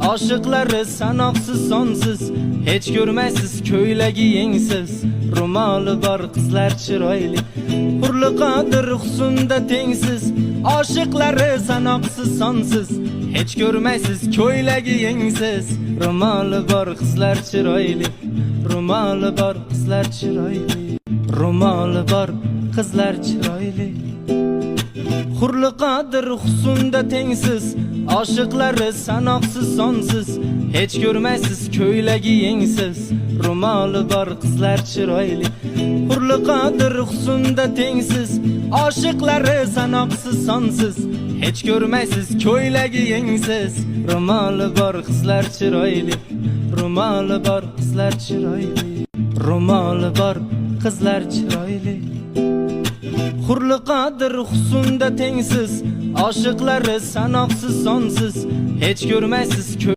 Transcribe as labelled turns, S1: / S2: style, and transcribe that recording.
S1: Aşıqları sanoqsiz sonsiz, hech ko'rmaysiz ko'ylagi yengsiz. Ro'moli bor qizlar chiroyli, hurliqodir husnda tengsiz. Aşıqları sanoqsiz sonsiz, hech ko'rmaysiz ko'ylagi yengsiz. Ro'moli bor qizlar chiroyli, ro'moli bor qizlar chiroyli, ro'moli bor qizlar chiroyli. Hurliqodir husnda tengsiz, aşıqları sanoqsiz sonsiz, hech ko'rmaysiz ko'ylagi yengsiz. Ro'moli bor qizlar chiroyli, hurliqodir husnda tengsiz, aşıqları sanoqsiz sonsiz, hech ko'rmaysiz ko'ylagi yengsiz. Ro'moli bor qizlar chiroyli, ro'moli bor qizlar chiroyli, ro'moli bor qizlar chiroyli. Hurliqodir husnda tengsiz, aşıqları sanoqsiz sonsiz, hech ko'rmaysiz